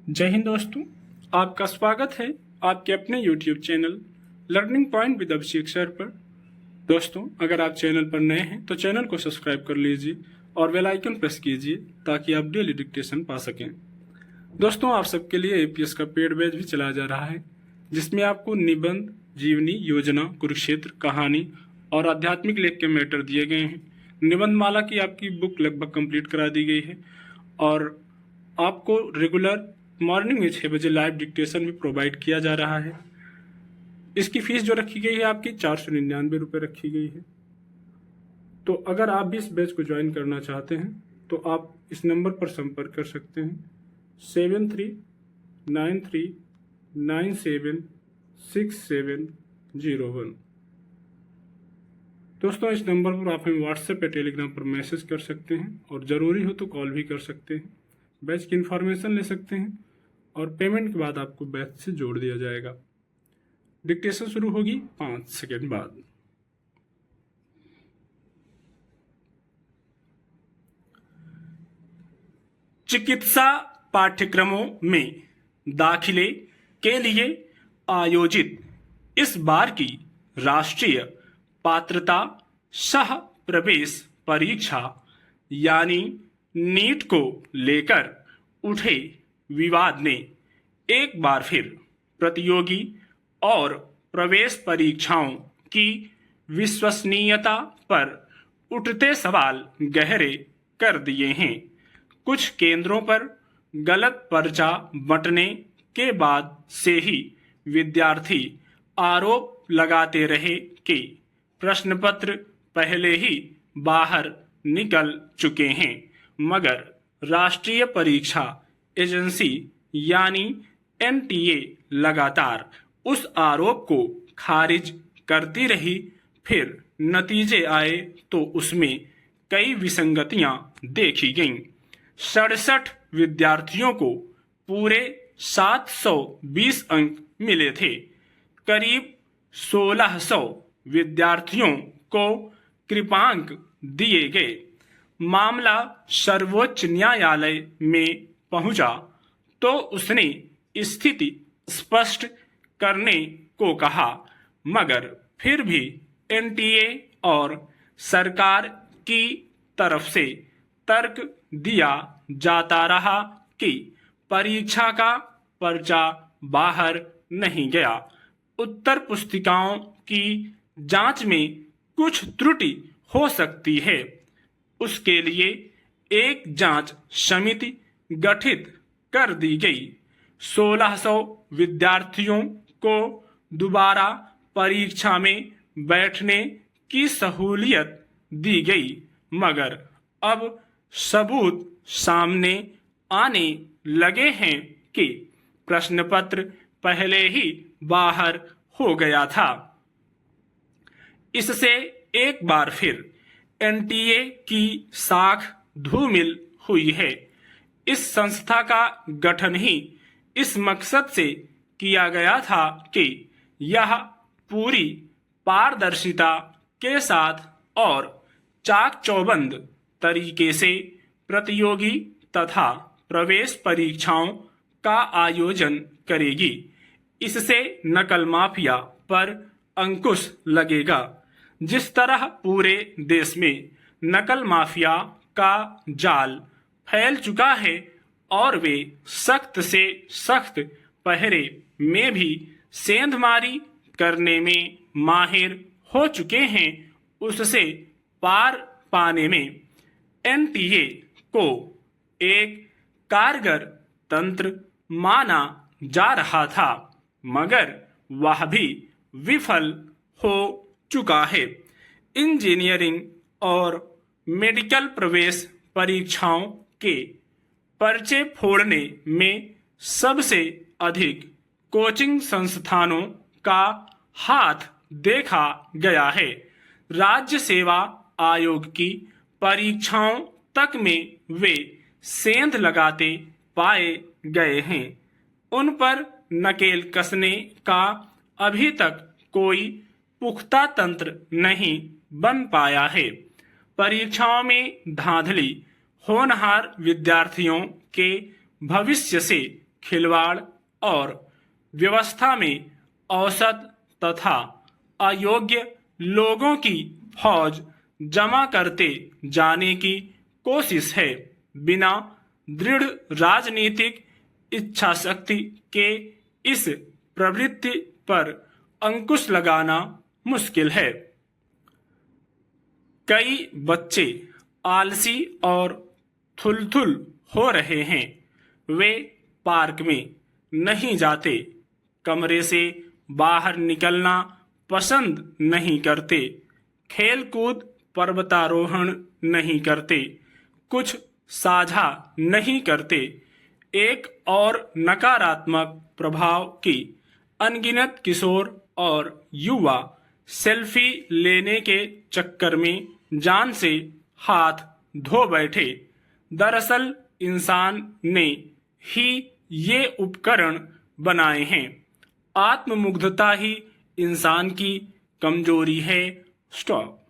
जय हिंद दोस्तों, आपका स्वागत है आपके अपने YouTube channel learning point with Abhishek sir पर। दोस्तों, अगर आप चैनल पर नए हैं तो चैनल को सब्सक्राइब कर लीजिए और बेल आइकन प्रेस कीजिए ताकि आप डेली डिक्टेशन पा सकें। दोस्तों, आप सबके लिए एपीएस का पेड बैच भी चलाया जा रहा है, जिसमें आपको निबंध, जीवनी, योजना, कुरुक्षेत्र, कहानी और आध्यात्मिक लेख के मैटर दिए गए हैं। निबंध माला की आपकी बुक लगभग कंप्लीट करा दी गई है और आपको रेगुलर मॉर्निंग में 6 बजे लाइव डिक्टेशन भी प्रोवाइड किया जा रहा है। इसकी फीस जो रखी गई है आपकी 499 रुपये रखी गई है। तो अगर आप भी इस बैच को ज्वाइन करना चाहते हैं तो आप इस नंबर पर संपर्क कर सकते हैं 7393976701। दोस्तों, इस नंबर पर आप हमें व्हाट्सएप या टेलीग्राम पर मैसेज कर सकते हैं और ज़रूरी हो तो कॉल भी कर सकते हैं। बैच की इन्फॉर्मेशन ले सकते हैं और पेमेंट के बाद आपको बैच से जोड़ दिया जाएगा। डिक्टेशन शुरू होगी 5 सेकेंड बाद। चिकित्सा पाठ्यक्रमों में दाखिले के लिए आयोजित इस बार की राष्ट्रीय पात्रता सह प्रवेश परीक्षा यानी नीट को लेकर उठे विवाद ने एक बार फिर प्रतियोगी और प्रवेश परीक्षाओं की विश्वसनीयता पर उठते सवाल गहरे कर दिए हैं। कुछ केंद्रों पर गलत पर्चा बंटने के बाद से ही विद्यार्थी आरोप लगाते रहे कि प्रश्न पत्र पहले ही बाहर निकल चुके हैं, मगर राष्ट्रीय परीक्षा एजेंसी यानी एनटीए लगातार उस आरोप को खारिज करती रही। फिर नतीजे आए तो उसमें कई विसंगतियां देखी गईं। 67 विद्यार्थियों को पूरे 720 अंक मिले थे। करीब 1600 विद्यार्थियों को कृपांक दिए गए। मामला सर्वोच्च न्यायालय में पहुंचा तो उसने स्थिति स्पष्ट करने को कहा, मगर फिर भी एनटीए और सरकार की तरफ से तर्क दिया जाता रहा कि परीक्षा का पर्चा बाहर नहीं गया। उत्तर पुस्तिकाओं की जांच में कुछ त्रुटि हो सकती है, उसके लिए एक जांच समिति गठित कर दी गई। 1600 विद्यार्थियों को दोबारा परीक्षा में बैठने की सहूलियत दी गई, मगर अब सबूत सामने आने लगे हैं कि प्रश्न पत्र पहले ही बाहर हो गया था। इससे एक बार फिर एनटीए की साख धूमिल हुई है। इस संस्था का गठन ही इस मकसद से किया गया था कि यह पूरी पारदर्शिता के साथ और चाक चौबंद तरीके से प्रतियोगी तथा प्रवेश परीक्षाओं का आयोजन करेगी। इससे नकल माफिया पर अंकुश लगेगा। जिस तरह पूरे देश में नकल माफिया का जाल फैल चुका है और वे सख्त से सख्त पहरे में भी सेंधमारी करने में माहिर हो चुके हैं, उससे पार पाने में एनटीए को एक कारगर तंत्र माना जा रहा था, मगर वह भी विफल हो चुका है। इंजीनियरिंग और मेडिकल प्रवेश परीक्षाओं के पर्चे फोड़ने में सबसे अधिक कोचिंग संस्थानों का हाथ देखा गया है। राज्य सेवा आयोग की परीक्षाओं तक में वे सेंध लगाते पाए गए हैं। उन पर नकेल कसने का अभी तक कोई पुख्ता तंत्र नहीं बन पाया है। परीक्षाओं में धांधली होनहार विद्यार्थियों के भविष्य से खिलवाड़ और व्यवस्था में औसत तथा अयोग्य लोगों की फौज जमा करते जाने की कोशिश है। बिना दृढ़ राजनीतिक इच्छा शक्ति के इस प्रवृत्ति पर अंकुश लगाना मुश्किल है। कई बच्चे आलसी और थुलथुल हो रहे हैं। वे पार्क में नहीं जाते, कमरे से बाहर निकलना पसंद नहीं करते, खेलकूद पर्वतारोहण नहीं करते, कुछ साझा नहीं करते। एक और नकारात्मक प्रभाव की अनगिनत किशोर और युवा सेल्फी लेने के चक्कर में जान से हाथ धो बैठे। दरअसल इंसान ने ही ये उपकरण बनाए हैं। आत्ममुग्धता ही इंसान की कमजोरी है। स्टॉप।